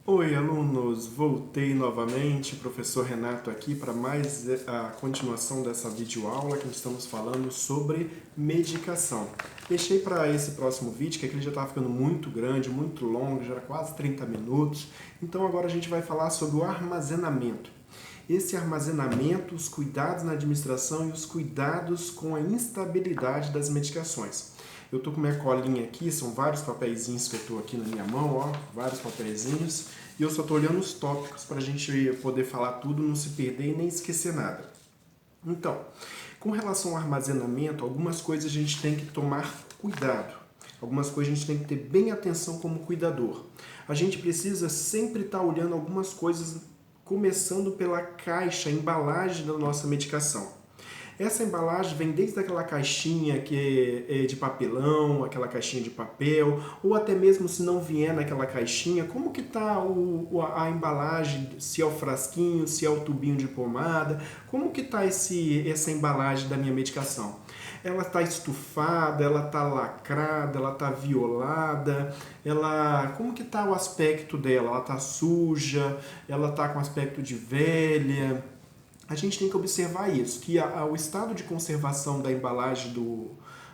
Oi, alunos! Voltei novamente, professor Renato aqui para mais a continuação dessa videoaula que estamos falando sobre medicação. Deixei para esse próximo vídeo, que aquele já estava ficando muito grande, muito longo, já era quase 30 minutos. Então agora a gente vai falar sobre o armazenamento. Esse armazenamento, os cuidados na administração e os cuidados com a instabilidade das medicações. Eu estou com minha colinha aqui, são vários papeizinhos que eu estou aqui na minha mão, ó, vários papeizinhos, e eu só estou olhando os tópicos para a gente poder falar tudo, não se perder e nem esquecer nada. Então, com relação ao armazenamento, algumas coisas a gente tem que tomar cuidado. Algumas coisas a gente tem que ter bem atenção como cuidador. A gente precisa sempre estar olhando algumas coisas, começando pela caixa, a embalagem da nossa medicação. Essa embalagem vem desde aquela caixinha que é de papelão, aquela caixinha de papel, ou até mesmo se não vier naquela caixinha, como que está a embalagem, se é o frasquinho, se é o tubinho de pomada, como que está essa embalagem da minha medicação? Ela está estufada, ela está lacrada, ela está violada, como que está o aspecto dela? Ela está suja, ela está com aspecto de velha? A gente tem que observar isso, que o estado de conservação da embalagem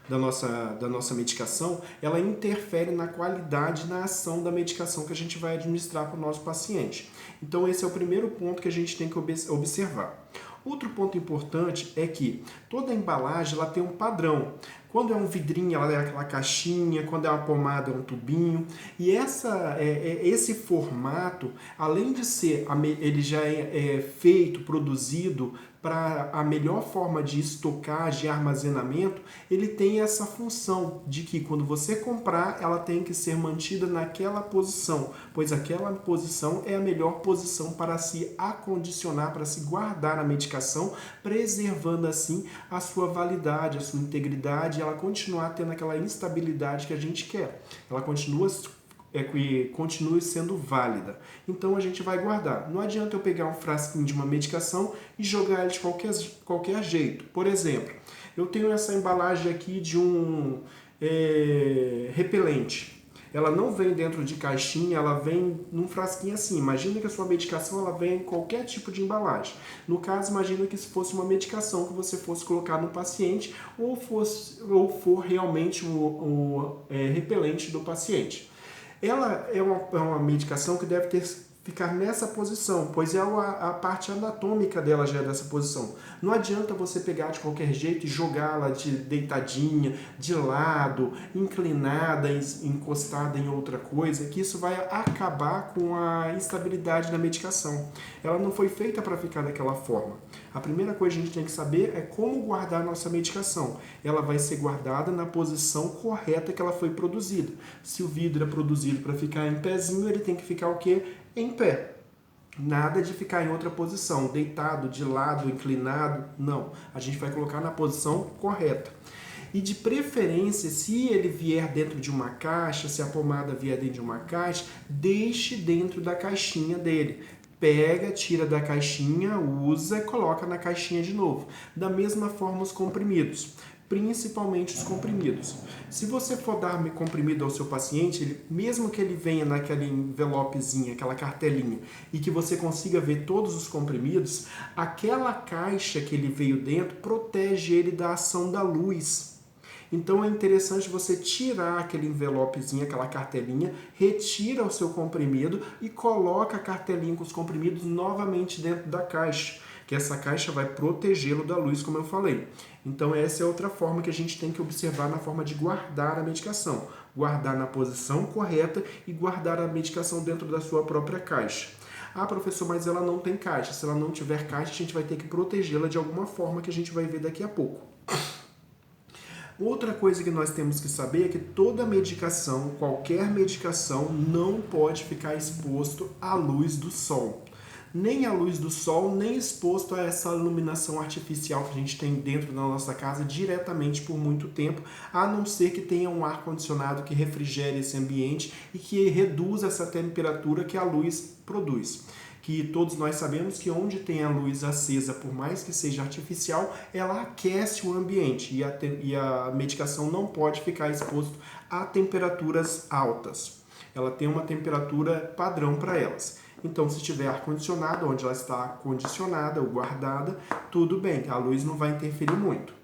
da nossa medicação, ela interfere na qualidade e na ação da medicação que a gente vai administrar para o nosso paciente. Então esse é o primeiro ponto que a gente tem que observar. Outro ponto importante é que toda embalagem ela tem um padrão. Quando é um vidrinho, ela é aquela caixinha, quando é uma pomada, é um tubinho. E esse formato, além de ser, ele já é feito, produzido para a melhor forma de estocagem e armazenamento, ele tem essa função de que quando você comprar, ela tem que ser mantida naquela posição, pois aquela posição é a melhor posição para se acondicionar, para se guardar a medicação, preservando assim a sua validade, a sua integridade, e ela continuar tendo aquela instabilidade que a gente quer. Ela continue sendo válida. Então a gente vai guardar. Não adianta eu pegar um frasquinho de uma medicação e jogar ele de qualquer jeito. Por exemplo, eu tenho essa embalagem aqui de um repelente. Ela não vem dentro de caixinha, ela vem num frasquinho assim. Imagina que a sua medicação ela vem em qualquer tipo de embalagem. No caso, imagina que se fosse uma medicação que você fosse colocar no paciente ou for realmente o repelente do paciente. Ela é uma medicação que deve ficar nessa posição, pois a parte anatômica dela já é dessa posição. Não adianta você pegar de qualquer jeito e jogá-la de deitadinha, de lado, inclinada, encostada em outra coisa, que isso vai acabar com a instabilidade da medicação. Ela não foi feita para ficar daquela forma. A primeira coisa que a gente tem que saber é como guardar a nossa medicação. Ela vai ser guardada na posição correta que ela foi produzida. Se o vidro é produzido para ficar em pezinho, ele tem que ficar o quê? Em pé. Nada de ficar em outra posição, deitado, de lado, inclinado, não. A gente vai colocar na posição correta. E de preferência, se ele vier dentro de uma caixa, se a pomada vier dentro de uma caixa, deixe dentro da caixinha dele. Pega, tira da caixinha, usa e coloca na caixinha de novo. Da mesma forma os comprimidos, principalmente os comprimidos. Se você for dar comprimido ao seu paciente, mesmo que ele venha naquele envelopezinho, aquela cartelinha, e que você consiga ver todos os comprimidos, aquela caixa que ele veio dentro protege ele da ação da luz. Então é interessante você tirar aquele envelopezinho, aquela cartelinha, retira o seu comprimido e coloca a cartelinha com os comprimidos novamente dentro da caixa, que essa caixa vai protegê-lo da luz, como eu falei. Então essa é outra forma que a gente tem que observar na forma de guardar a medicação. Guardar na posição correta e guardar a medicação dentro da sua própria caixa. Ah, professor, mas ela não tem caixa. Se ela não tiver caixa, a gente vai ter que protegê-la de alguma forma que a gente vai ver daqui a pouco. Outra coisa que nós temos que saber é que toda medicação, qualquer medicação, não pode ficar exposto à luz do sol. Nem à luz do sol, nem exposto a essa iluminação artificial que a gente tem dentro da nossa casa diretamente por muito tempo, a não ser que tenha um ar-condicionado que refrigere esse ambiente e que reduza essa temperatura que a luz produz. que todos nós sabemos que onde tem a luz acesa, por mais que seja artificial, ela aquece o ambiente e a medicação não pode ficar exposta a temperaturas altas. Ela tem uma temperatura padrão para elas. Então, se tiver ar-condicionado, onde ela está condicionada ou guardada, tudo bem, a luz não vai interferir muito.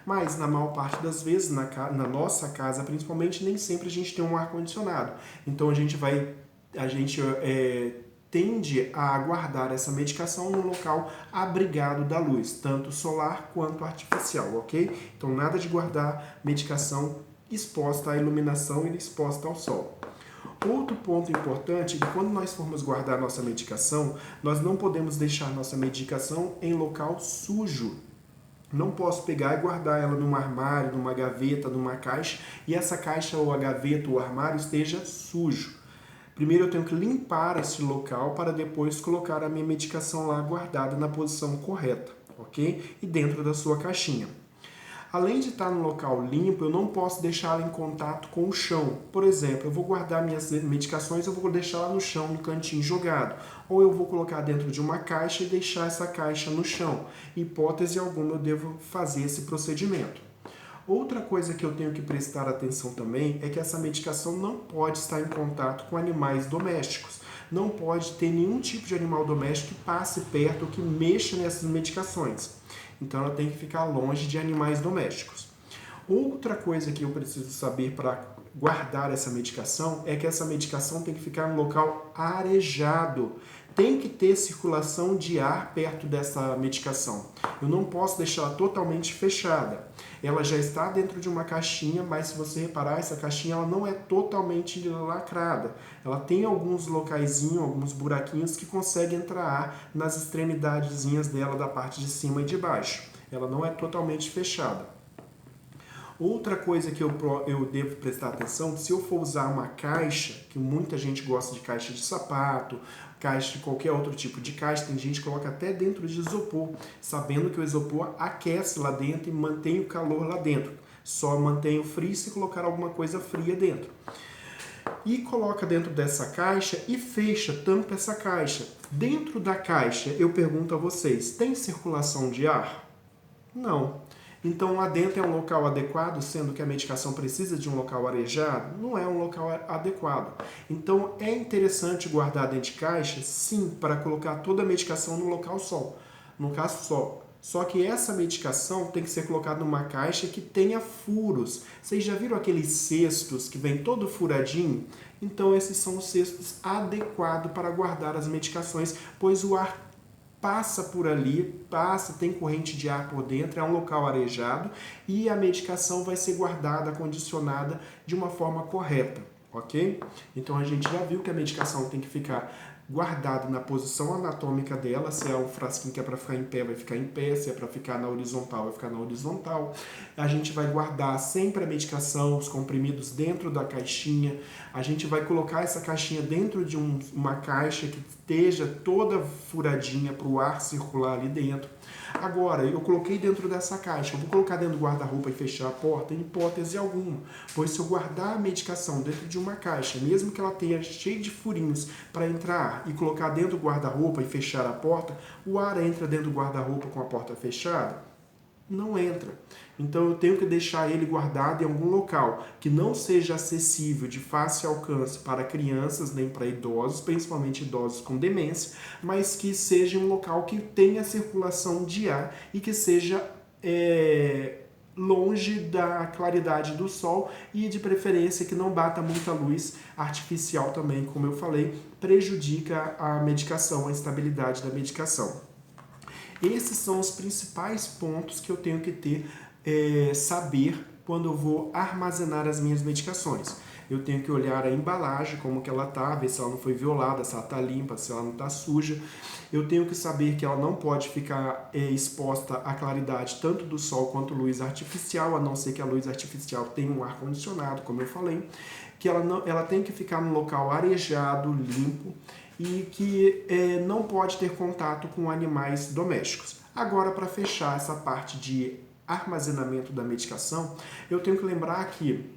Mas, na maior parte das vezes, na nossa casa principalmente, nem sempre a gente tem um ar-condicionado. Então, a gente tende a guardar essa medicação no local abrigado da luz, tanto solar quanto artificial, ok? Então, nada de guardar medicação exposta à iluminação e exposta ao sol. Outro ponto importante é que quando nós formos guardar nossa medicação, nós não podemos deixar nossa medicação em local sujo. Não posso pegar e guardar ela num armário, numa gaveta, numa caixa, e essa caixa ou a gaveta ou o armário esteja sujo. Primeiro eu tenho que limpar esse local para depois colocar a minha medicação lá guardada na posição correta, ok? E dentro da sua caixinha. Além de estar no local limpo, eu não posso deixá-la em contato com o chão. Por exemplo, eu vou guardar minhas medicações, eu vou deixar lá no chão, no cantinho jogado. Ou eu vou colocar dentro de uma caixa e deixar essa caixa no chão. Em hipótese alguma, eu devo fazer esse procedimento. Outra coisa que eu tenho que prestar atenção também é que essa medicação não pode estar em contato com animais domésticos. Não pode ter nenhum tipo de animal doméstico que passe perto ou que mexa nessas medicações. Então, ela tem que ficar longe de animais domésticos. Outra coisa que eu preciso saber para guardar essa medicação é que essa medicação tem que ficar em um local arejado. Tem que ter circulação de ar perto dessa medicação. Eu não posso deixá-la totalmente fechada. Ela já está dentro de uma caixinha, mas se você reparar, essa caixinha ela não é totalmente lacrada. Ela tem alguns locaizinhos, alguns buraquinhos que conseguem entrar ar nas extremidadezinhas dela, da parte de cima e de baixo. Ela não é totalmente fechada. Outra coisa que eu devo prestar atenção, se eu for usar uma caixa, que muita gente gosta de caixa de sapato, caixa de qualquer outro tipo de caixa, tem gente que coloca até dentro de isopor, sabendo que o isopor aquece lá dentro e mantém o calor lá dentro. Só mantém o frio se colocar alguma coisa fria dentro. E coloca dentro dessa caixa e fecha, tampa essa caixa. Dentro da caixa, eu pergunto a vocês, tem circulação de ar? Não. Então, lá dentro é um local adequado, sendo que a medicação precisa de um local arejado? Não é um local adequado. Então, é interessante guardar dentro de caixa? Sim, para colocar toda a medicação no local só. No caso só. Só que essa medicação tem que ser colocada numa caixa que tenha furos. Vocês já viram aqueles cestos que vem todo furadinho? Então, esses são os cestos adequados para guardar as medicações, pois o ar passa por ali, tem corrente de ar por dentro, é um local arejado e a medicação vai ser guardada, condicionada de uma forma correta, ok? Então a gente já viu que a medicação tem que ficar guardada na posição anatômica dela, se é um frasquinho que é para ficar em pé, vai ficar em pé, se é para ficar na horizontal, vai ficar na horizontal. A gente vai guardar sempre a medicação, os comprimidos dentro da caixinha, a gente vai colocar essa caixinha dentro de uma caixa que esteja toda furadinha para o ar circular ali dentro. Agora, eu coloquei dentro dessa caixa, eu vou colocar dentro do guarda-roupa e fechar a porta? Em hipótese alguma, pois se eu guardar a medicação dentro de uma caixa, mesmo que ela tenha cheio de furinhos para entrar e colocar dentro do guarda-roupa e fechar a porta, o ar entra dentro do guarda-roupa com a porta fechada? Não entra. Então eu tenho que deixar ele guardado em algum local que não seja acessível, de fácil alcance para crianças nem para idosos, principalmente idosos com demência, mas que seja um local que tenha circulação de ar e que seja longe da claridade do sol e de preferência que não bata muita luz artificial também, como eu falei, prejudica a medicação, a estabilidade da medicação. Esses são os principais pontos que eu tenho que saber quando eu vou armazenar as minhas medicações. Eu tenho que olhar a embalagem, como que ela está, ver se ela não foi violada, se ela está limpa, se ela não está suja. Eu tenho que saber que ela não pode ficar exposta à claridade tanto do sol quanto luz artificial, a não ser que a luz artificial tenha um ar-condicionado, como eu falei. Que ela tem que ficar num local arejado, limpo, e que não pode ter contato com animais domésticos. Agora, para fechar essa parte de armazenamento da medicação, eu tenho que lembrar que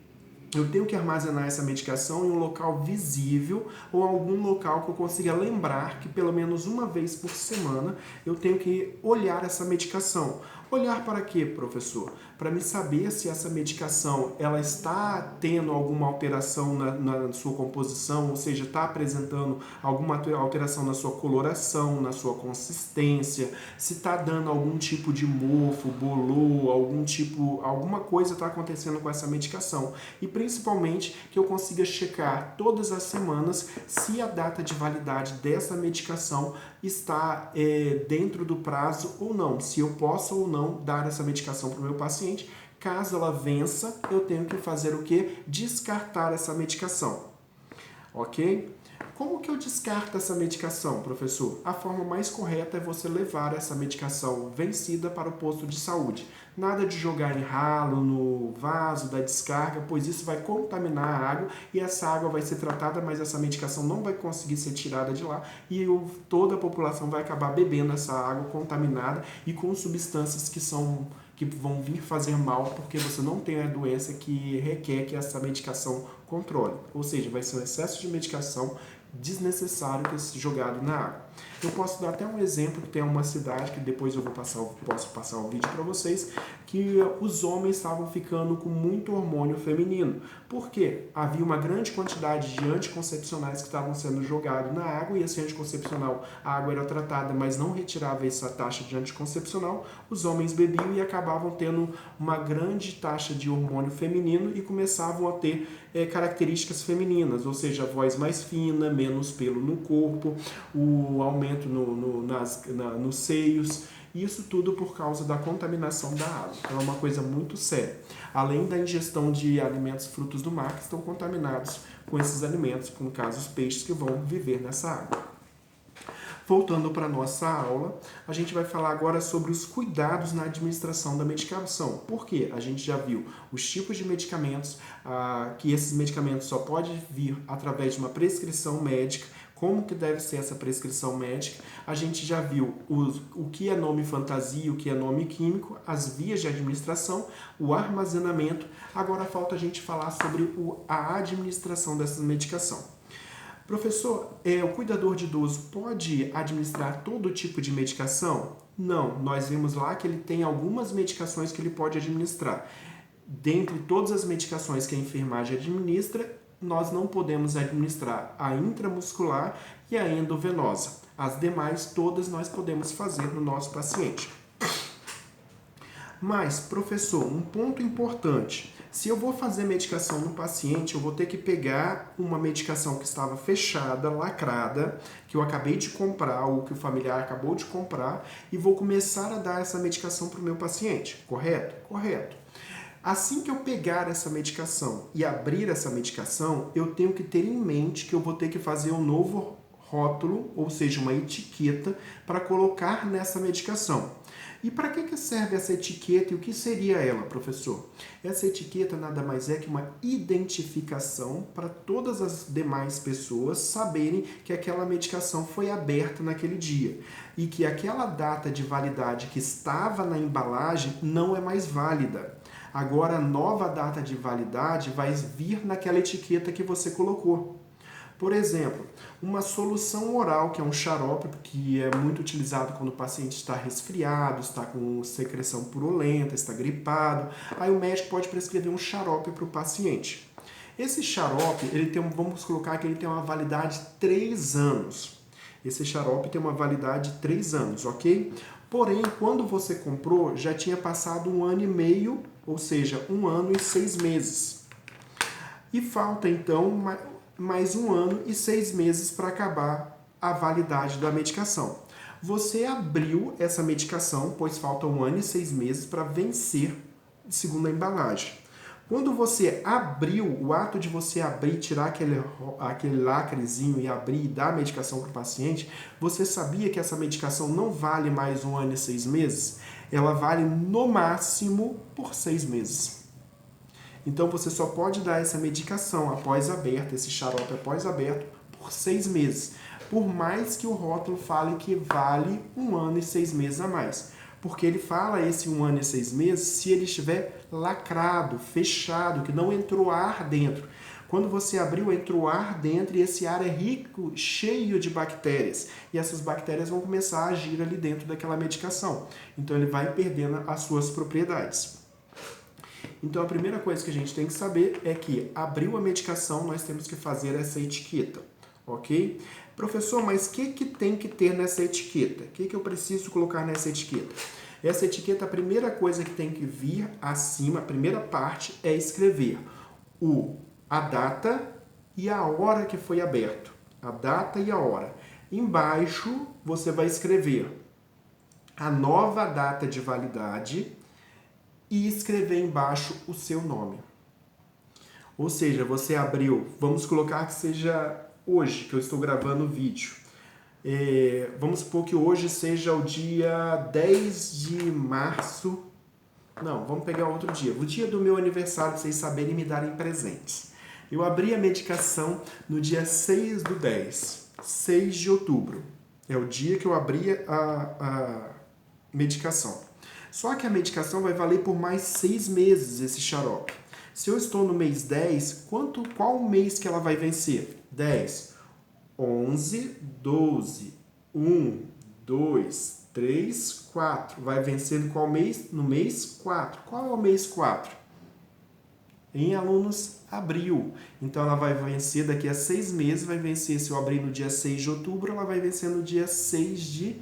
Eu tenho que armazenar essa medicação em um local visível ou algum local que eu consiga lembrar que pelo menos uma vez por semana eu tenho que olhar essa medicação. Olhar para quê, professor? Para me saber se essa medicação ela está tendo alguma alteração na sua composição, ou seja, está apresentando alguma alteração na sua coloração, na sua consistência, se está dando algum tipo de mofo, bolor, alguma coisa está acontecendo com essa medicação. E principalmente que eu consiga checar todas as semanas se a data de validade dessa medicação está dentro do prazo ou não, se eu posso ou não dar essa medicação para o meu paciente. Caso ela vença, eu tenho que fazer o quê? Descartar essa medicação, ok? Como que eu descarto essa medicação, professor? A forma mais correta é você levar essa medicação vencida para o posto de saúde. Nada de jogar em ralo, no vaso da descarga, pois isso vai contaminar a água e essa água vai ser tratada, mas essa medicação não vai conseguir ser tirada de lá e toda a população vai acabar bebendo essa água contaminada e com substâncias que vão vir fazer mal porque você não tem a doença que requer que essa medicação controle. Ou seja, vai ser um excesso de medicação desnecessário que é jogado na água. Eu posso dar até um exemplo que tem uma cidade, que depois posso passar o vídeo para vocês, que os homens estavam ficando com muito hormônio feminino. Por quê? Havia uma grande quantidade de anticoncepcionais que estavam sendo jogados na água e esse anticoncepcional, a água era tratada, mas não retirava essa taxa de anticoncepcional. Os homens bebiam e acabavam tendo uma grande taxa de hormônio feminino e começavam a ter características femininas, ou seja, a voz mais fina, menos pelo no corpo, o aumento nos seios, isso tudo por causa da contaminação da água. Então é uma coisa muito séria. Além da ingestão de alimentos frutos do mar que estão contaminados com esses alimentos, no caso os peixes que vão viver nessa água. Voltando para a nossa aula, a gente vai falar agora sobre os cuidados na administração da medicação. Por quê? A gente já viu os tipos de medicamentos, que esses medicamentos só podem vir através de uma prescrição médica, como que deve ser essa prescrição médica. A gente já viu o que é nome fantasia, o que é nome químico, as vias de administração, o armazenamento. Agora falta a gente falar sobre a administração dessa medicação. Professor, o cuidador de idoso pode administrar todo tipo de medicação? Não, nós vimos lá que ele tem algumas medicações que ele pode administrar. Dentre todas as medicações que a enfermagem administra, nós não podemos administrar a intramuscular e a endovenosa. As demais, todas nós podemos fazer no nosso paciente. Mas, professor, um ponto importante. Se eu vou fazer medicação no paciente, eu vou ter que pegar uma medicação que estava fechada, lacrada, que eu acabei de comprar ou que o familiar acabou de comprar e vou começar a dar essa medicação para o meu paciente, correto? Correto. Assim que eu pegar essa medicação e abrir essa medicação, eu tenho que ter em mente que eu vou ter que fazer um novo rótulo, ou seja, uma etiqueta, para colocar nessa medicação. E para que serve essa etiqueta e o que seria ela, professor? Essa etiqueta nada mais é que uma identificação para todas as demais pessoas saberem que aquela medicação foi aberta naquele dia e que aquela data de validade que estava na embalagem não é mais válida. Agora a nova data de validade vai vir naquela etiqueta que você colocou. Por exemplo, uma solução oral, que é um xarope, que é muito utilizado quando o paciente está resfriado, está com secreção purulenta, está gripado. Aí o médico pode prescrever um xarope para o paciente. Esse xarope, vamos colocar que ele tem uma validade de 3 anos. Esse xarope tem uma validade de 3 anos, ok? Porém, quando você comprou, já tinha passado 1 ano e meio, ou seja, 1 ano e 6 meses. E falta, então, mais 1 ano e 6 meses para acabar a validade da medicação. Você abriu essa medicação, pois falta 1 ano e 6 meses para vencer, segundo a embalagem. Quando você abriu, o ato de você abrir, tirar aquele lacrezinho e abrir e dar a medicação para o paciente, você sabia que essa medicação não vale mais 1 ano e 6 meses? Ela vale no máximo por 6 meses. Então, você só pode dar essa medicação após aberto, esse xarope após aberto, por 6 meses. Por mais que o rótulo fale que vale 1 ano e 6 meses a mais. porque ele fala esse 1 ano e 6 meses se ele estiver lacrado, fechado, que não entrou ar dentro. Quando você abriu, entrou ar dentro e esse ar é rico, cheio de bactérias. E essas bactérias vão começar a agir ali dentro daquela medicação. Então ele vai perdendo as suas propriedades. Então a primeira coisa que a gente tem que saber é que abriu a medicação, nós temos que fazer essa etiqueta, ok? Professor, mas o que tem que ter nessa etiqueta? O que eu preciso colocar nessa etiqueta? Essa etiqueta, a primeira coisa que tem que vir acima, a primeira parte, é escrever a data e a hora que foi aberto. A data e a hora. Embaixo, você vai escrever a nova data de validade e escrever embaixo o seu nome. Ou seja, você abriu, vamos colocar que seja hoje, que eu estou gravando o vídeo. Vamos supor que hoje seja o dia 10 de março. Não, vamos pegar outro dia. O dia do meu aniversário, para vocês saberem me darem presentes. Eu abri a medicação no dia 6/10, 6 de outubro. É o dia que eu abri a medicação. Só que a medicação vai valer por mais 6 meses, esse xarope. Se eu estou no mês 10, qual mês que ela vai vencer? 10, 11, 12, 1, 2, 3, 4. Vai vencer em qual mês? No mês 4. Qual é o mês 4? Em alunos, abril. Então ela vai vencer daqui a 6 meses, vai vencer, se eu abrir no dia 6 de outubro, ela vai vencer no dia 6 de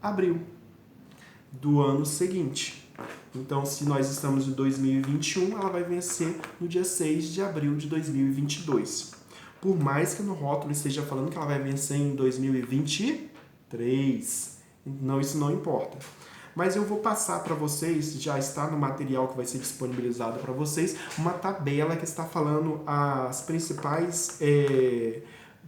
abril do ano seguinte. Então, se nós estamos em 2021, ela vai vencer no dia 6 de abril de 2022. Por mais que no rótulo esteja falando que ela vai vencer em 2023. Não, isso não importa. Mas eu vou passar para vocês, já está no material que vai ser disponibilizado para vocês, uma tabela que está falando as principais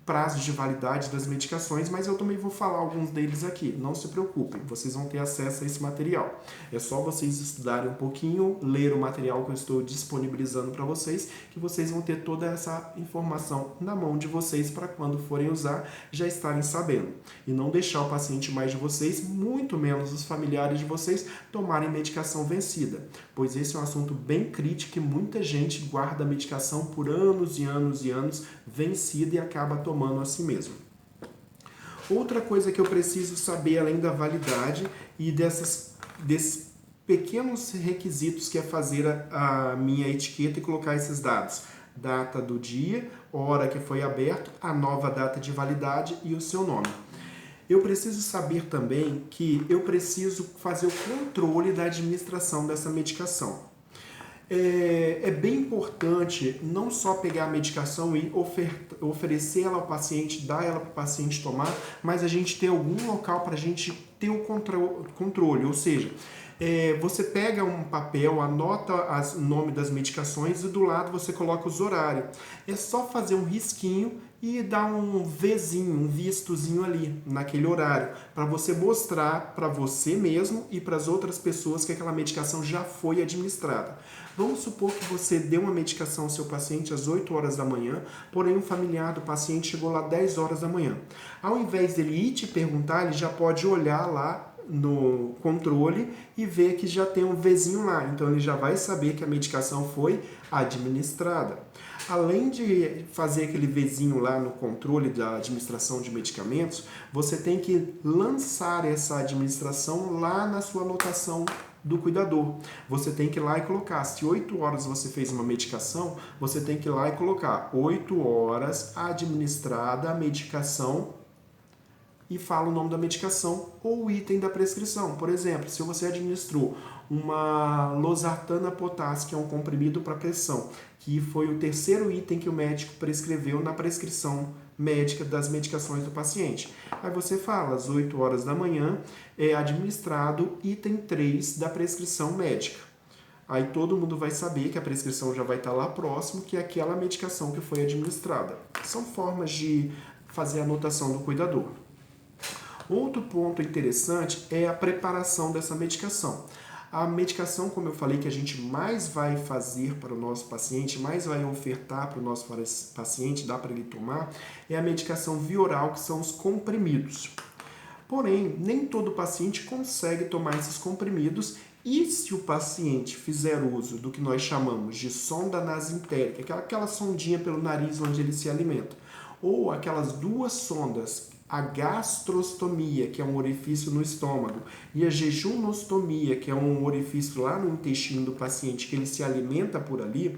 prazos de validade das medicações, mas eu também vou falar alguns deles aqui. Não se preocupem, vocês vão ter acesso a esse material. É só vocês estudarem um pouquinho, ler o material que eu estou disponibilizando para vocês, que vocês vão ter toda essa informação na mão de vocês para quando forem usar, já estarem sabendo. E não deixar o paciente mais de vocês, muito menos os familiares de vocês, tomarem medicação vencida, pois esse é um assunto bem crítico e muita gente guarda a medicação por anos e anos e anos vencida e acaba tomando assim mesmo. Outra coisa que eu preciso saber, além da validade e desses pequenos requisitos, que é fazer a minha etiqueta e colocar esses dados. Data do dia, hora que foi aberto, a nova data de validade e o seu nome. Eu preciso saber também que eu preciso fazer o controle da administração dessa medicação. É bem importante não só pegar a medicação e oferecer ela ao paciente, dar ela para o paciente tomar, mas a gente ter algum local para a gente ter o controle, ou seja, você pega um papel, anota o nome das medicações e do lado você coloca os horários. É só fazer um risquinho e dar um Vzinho, um vistozinho ali naquele horário, para você mostrar para você mesmo e para as outras pessoas que aquela medicação já foi administrada. Vamos supor que você deu uma medicação ao seu paciente às 8 horas da manhã, porém um familiar do paciente chegou lá às 10 horas da manhã. Ao invés dele ir te perguntar, ele já pode olhar lá no controle e ver que já tem um Vzinho lá. Então ele já vai saber que a medicação foi administrada. Além de fazer aquele Vzinho lá no controle da administração de medicamentos, você tem que lançar essa administração lá na sua anotação do cuidador. Você tem que ir lá e colocar, se 8 horas você fez uma medicação, você tem que ir lá e colocar 8 horas administrada a medicação e fala o nome da medicação ou o item da prescrição. Por exemplo, se você administrou uma losartana potássica, que é um comprimido para pressão, que foi o terceiro item que o médico prescreveu na prescrição médica das medicações do paciente. Aí você fala, às 8 horas da manhã, é administrado item 3 da prescrição médica. Aí todo mundo vai saber que a prescrição já vai estar lá próximo, que é aquela medicação que foi administrada. São formas de fazer a anotação do cuidador. Outro ponto interessante é a preparação dessa medicação. A medicação, como eu falei, que a gente mais vai fazer para o nosso paciente, mais vai ofertar para o nosso paciente, dá para ele tomar, é a medicação via oral, que são os comprimidos. Porém, nem todo paciente consegue tomar esses comprimidos e se o paciente fizer uso do que nós chamamos de sonda nasentérica, que é aquela sondinha pelo nariz onde ele se alimenta, ou aquelas duas sondas, a gastrostomia, que é um orifício no estômago, e a jejunostomia, que é um orifício lá no intestino do paciente, que ele se alimenta por ali,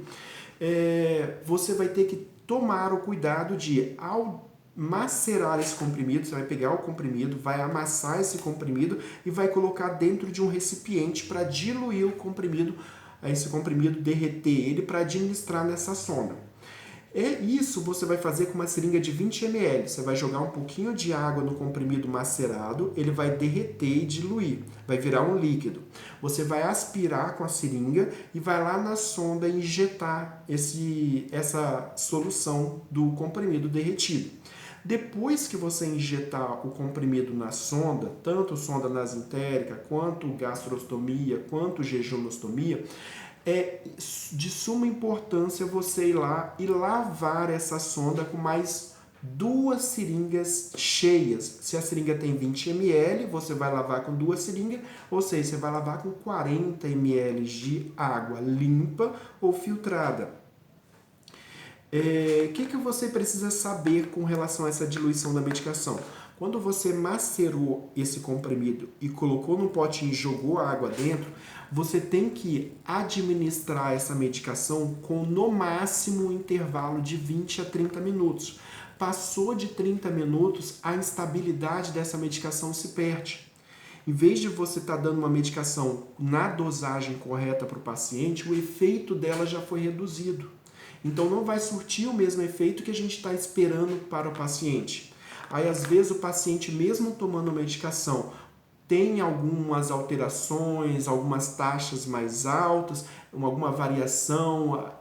você vai ter que tomar o cuidado de, ao macerar esse comprimido, você vai pegar o comprimido, vai amassar esse comprimido e vai colocar dentro de um recipiente para diluir o comprimido, esse comprimido, derreter ele para administrar nessa sonda. Isso você vai fazer com uma seringa de 20 ml. Você vai jogar um pouquinho de água no comprimido macerado, ele vai derreter e diluir, vai virar um líquido. Você vai aspirar com a seringa e vai lá na sonda injetar essa solução do comprimido derretido. Depois que você injetar o comprimido na sonda, tanto sonda nasentérica, quanto gastrostomia, quanto jejunostomia, é de suma importância você ir lá e lavar essa sonda com mais 2 seringas cheias. Se a seringa tem 20 ml, você vai lavar com 2 seringas, ou seja, você vai lavar com 40 ml de água limpa ou filtrada. O que você precisa saber com relação a essa diluição da medicação? Quando você macerou esse comprimido e colocou no potinho e jogou a água dentro, você tem que administrar essa medicação com no máximo um intervalo de 20 a 30 minutos. Passou de 30 minutos, a instabilidade dessa medicação se perde. Em vez de você estar dando uma medicação na dosagem correta para o paciente, o efeito dela já foi reduzido. Então não vai surtir o mesmo efeito que a gente está esperando para o paciente. Aí às vezes o paciente, mesmo tomando medicação, tem algumas alterações, algumas taxas mais altas, alguma variação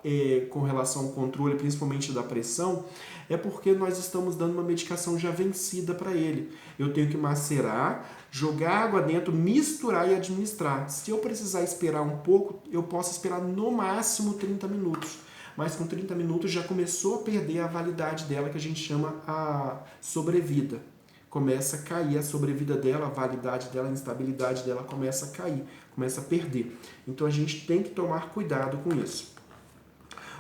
com relação ao controle, principalmente da pressão, é porque nós estamos dando uma medicação já vencida para ele. Eu tenho que macerar, jogar água dentro, misturar e administrar. Se eu precisar esperar um pouco, eu posso esperar no máximo 30 minutos. Mas com 30 minutos já começou a perder a validade dela, que a gente chama a sobrevida. Começa a cair a sobrevida dela, a validade dela, a instabilidade dela começa a cair, começa a perder. Então a gente tem que tomar cuidado com isso.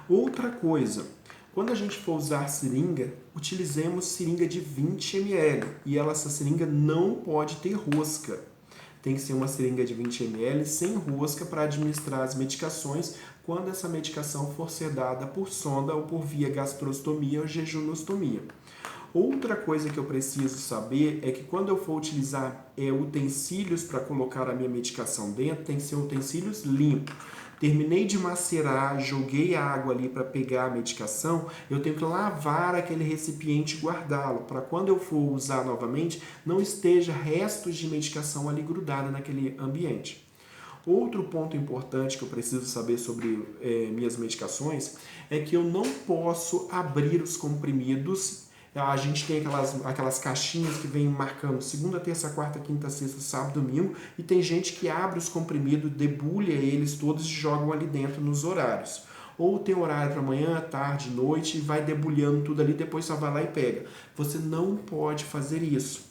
Outra coisa, quando a gente for usar seringa, utilizemos seringa de 20 ml e essa seringa não pode ter rosca. Tem que ser uma seringa de 20 ml sem rosca para administrar as medicações quando essa medicação for ser dada por sonda ou por via gastrostomia ou jejunostomia. Outra coisa que eu preciso saber é que quando eu for utilizar utensílios para colocar a minha medicação dentro, tem que ser utensílios limpos. Terminei de macerar, joguei a água ali para pegar a medicação, eu tenho que lavar aquele recipiente e guardá-lo, para quando eu for usar novamente, não esteja restos de medicação ali grudada naquele ambiente. Outro ponto importante que eu preciso saber sobre minhas medicações é que eu não posso abrir os comprimidos. A gente tem aquelas caixinhas que vem marcando segunda, terça, quarta, quinta, sexta, sábado, domingo, e tem gente que abre os comprimidos, debulha eles todos e jogam ali dentro nos horários. Ou tem horário para manhã, tarde, noite, e vai debulhando tudo ali, depois só vai lá e pega. Você não pode fazer isso,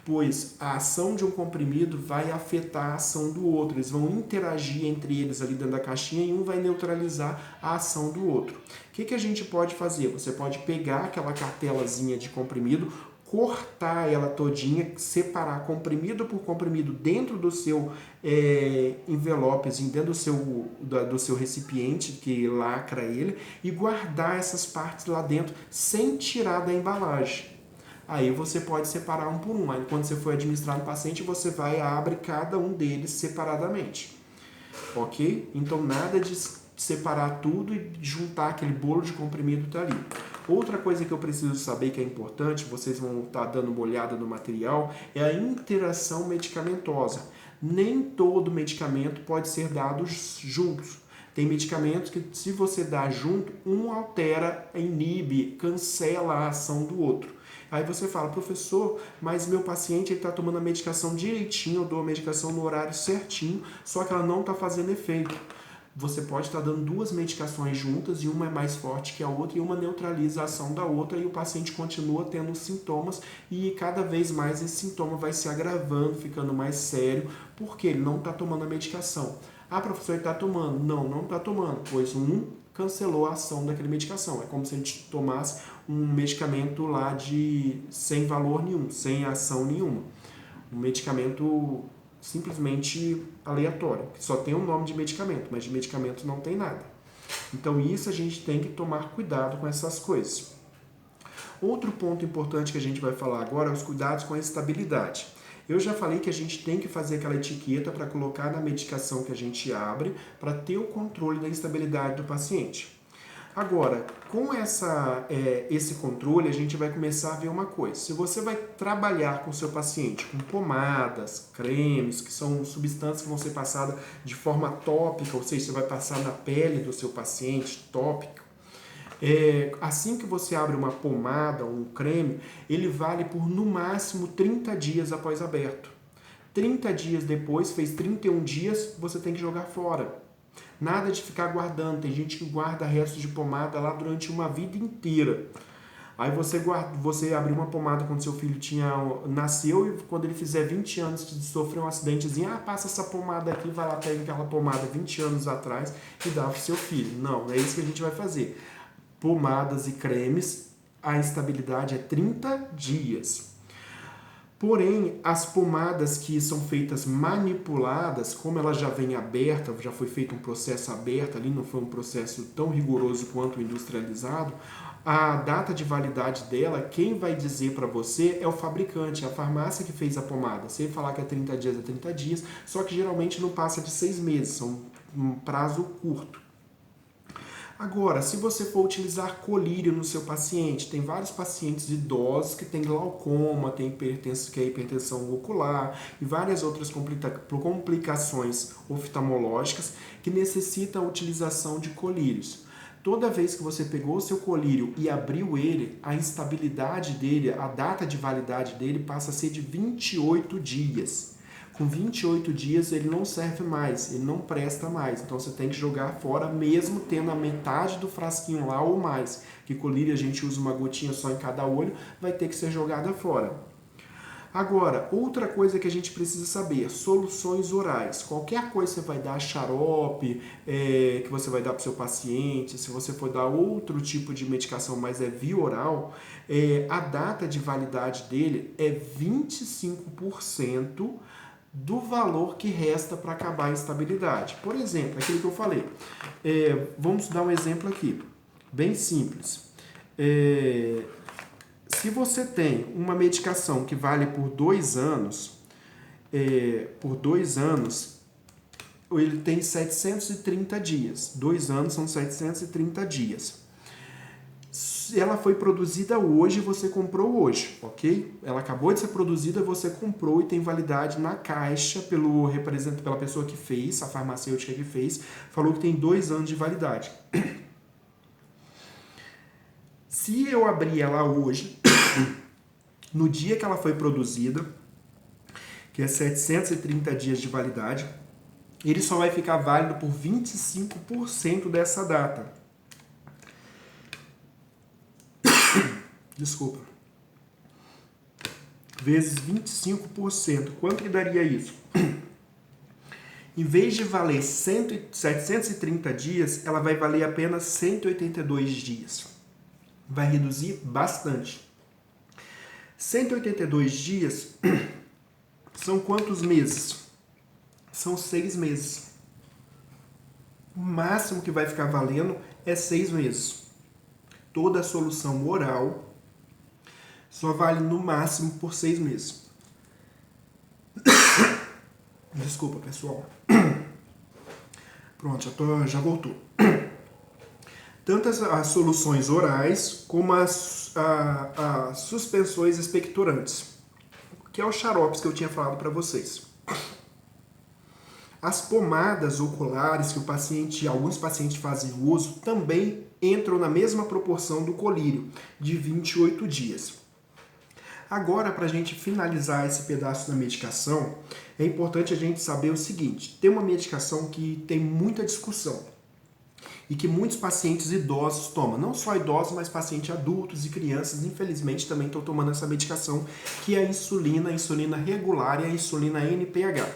pois a ação de um comprimido vai afetar a ação do outro. Eles vão interagir entre eles ali dentro da caixinha e um vai neutralizar a ação do outro. O que a gente pode fazer? Você pode pegar aquela cartelazinha de comprimido, cortar ela todinha, separar comprimido por comprimido dentro do seu envelopezinho, dentro do seu recipiente que lacra ele, e guardar essas partes lá dentro sem tirar da embalagem. Aí você pode separar um por um. Aí quando você for administrar no paciente, você vai e abre cada um deles separadamente. Ok? Então nada de separar tudo e juntar aquele bolo de comprimido tá ali. Outra coisa que eu preciso saber que é importante, vocês vão estar dando uma olhada no material, é a interação medicamentosa. Nem todo medicamento pode ser dado juntos. Tem medicamentos que, se você dá junto, um altera, inibe, cancela a ação do outro. Aí você fala, professor, mas meu paciente está tomando a medicação direitinho, eu dou a medicação no horário certinho, só que ela não está fazendo efeito. você pode estar dando duas medicações juntas e uma é mais forte que a outra e uma neutraliza a ação da outra e o paciente continua tendo sintomas e cada vez mais esse sintoma vai se agravando, ficando mais sério, porque ele não está tomando a medicação. Ah, professor, ele está tomando. Não está tomando, pois cancelou a ação daquela medicação. É como se a gente tomasse um medicamento lá sem valor nenhum, sem ação nenhuma. Um medicamento simplesmente aleatório, que só tem o nome de medicamento, mas de medicamento não tem nada. Então isso a gente tem que tomar cuidado com essas coisas. Outro ponto importante que a gente vai falar agora é os cuidados com a estabilidade. Eu já falei que a gente tem que fazer aquela etiqueta para colocar na medicação que a gente abre para ter o controle da estabilidade do paciente. Agora, com esse controle, a gente vai começar a ver uma coisa. Se você vai trabalhar com o seu paciente com pomadas, cremes, que são substâncias que vão ser passadas de forma tópica, ou seja, você vai passar na pele do seu paciente, tópico, assim que você abre uma pomada ou um creme, ele vale por no máximo 30 dias após aberto. 30 dias depois, fez 31 dias, você tem que jogar fora. Nada de ficar guardando. Tem gente que guarda restos de pomada lá durante uma vida inteira. Aí você abriu uma pomada quando seu filho nasceu e quando ele fizer 20 anos de sofrer um acidentezinho, passa essa pomada aqui, vai lá, pega aquela pomada 20 anos atrás e dá pro seu filho. Não, é isso que a gente vai fazer. Pomadas e cremes, a estabilidade é 30 dias. Porém, as pomadas que são feitas manipuladas, como ela já vem aberta, já foi feito um processo aberto ali, não foi um processo tão rigoroso quanto o industrializado, a data de validade dela, quem vai dizer para você é o fabricante, é a farmácia que fez a pomada. Se ele falar que é 30 dias, é 30 dias, só que geralmente não passa de 6 meses, são um prazo curto. Agora, se você for utilizar colírio no seu paciente, tem vários pacientes idosos que têm glaucoma, tem hipertensão ocular e várias outras complicações oftalmológicas que necessitam a utilização de colírios. Toda vez que você pegou o seu colírio e abriu ele, a instabilidade dele, a data de validade dele passa a ser de 28 dias. Com 28 dias ele não serve mais, ele não presta mais. Então você tem que jogar fora mesmo tendo a metade do frasquinho lá ou mais. Que colírio a gente usa uma gotinha só em cada olho, vai ter que ser jogada fora. Agora, outra coisa que a gente precisa saber, soluções orais. Qualquer coisa que você vai dar, xarope, que você vai dar para o seu paciente, se você for dar outro tipo de medicação, mas é via oral, a data de validade dele é 25% do valor que resta para acabar a instabilidade. Por exemplo, aquilo que eu falei. Vamos dar um exemplo aqui, bem simples. Se você tem uma medicação que vale por 2 anos, ele tem 730 dias. 2 anos são 730 dias. Ela foi produzida hoje, você comprou hoje, ok? Ela acabou de ser produzida, você comprou e tem validade na caixa pela pessoa que fez, a farmacêutica que fez, falou que tem 2 anos de validade. Se eu abrir ela hoje, no dia que ela foi produzida, que é 730 dias de validade, ele só vai ficar válido por 25% dessa data. Desculpa. Vezes 25%. Quanto que daria isso? Em vez de valer 730 dias, ela vai valer apenas 182 dias. Vai reduzir bastante. 182 dias são quantos meses? São 6 meses. O máximo que vai ficar valendo é 6 meses. Toda a solução oral só vale no máximo por 6 meses. Desculpa, pessoal. Pronto, já voltou. Tanto as soluções orais como as suspensões expectorantes, que é os xaropes que eu tinha falado para vocês. As pomadas oculares que alguns pacientes fazem uso também entram na mesma proporção do colírio, de 28 dias. Agora, para a gente finalizar esse pedaço da medicação, é importante a gente saber o seguinte: tem uma medicação que tem muita discussão e que muitos pacientes idosos tomam. Não só idosos, mas pacientes adultos e crianças, infelizmente, também estão tomando essa medicação, que é a insulina regular e a insulina NPH.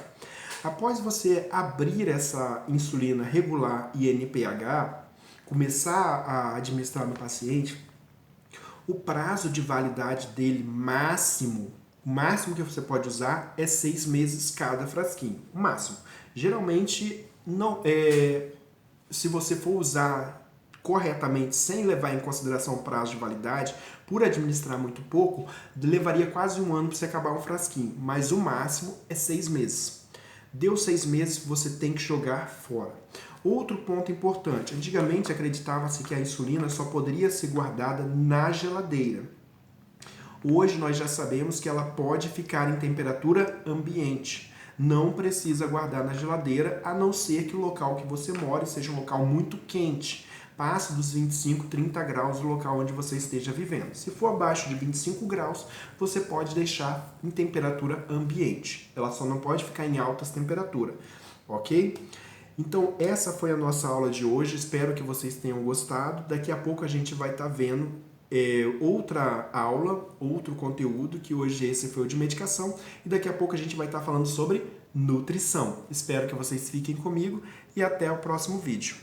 Após você abrir essa insulina regular e NPH, começar a administrar no paciente, o prazo de validade dele máximo, o máximo que você pode usar é 6 meses cada frasquinho, o máximo. Geralmente, não se você for usar corretamente, sem levar em consideração o prazo de validade, por administrar muito pouco, levaria quase 1 ano para você acabar um frasquinho, mas o máximo é 6 meses. Deu 6 meses, você tem que jogar fora. Outro ponto importante, antigamente acreditava-se que a insulina só poderia ser guardada na geladeira. Hoje nós já sabemos que ela pode ficar em temperatura ambiente. Não precisa guardar na geladeira, a não ser que o local que você mora seja um local muito quente. Passe dos 25, 30 graus do local onde você esteja vivendo. Se for abaixo de 25 graus, você pode deixar em temperatura ambiente. Ela só não pode ficar em altas temperaturas, ok? Então, essa foi a nossa aula de hoje. Espero que vocês tenham gostado. Daqui a pouco a gente vai estar vendo outra aula, outro conteúdo, que hoje esse foi o de medicação. E daqui a pouco a gente vai estar falando sobre nutrição. Espero que vocês fiquem comigo e até o próximo vídeo.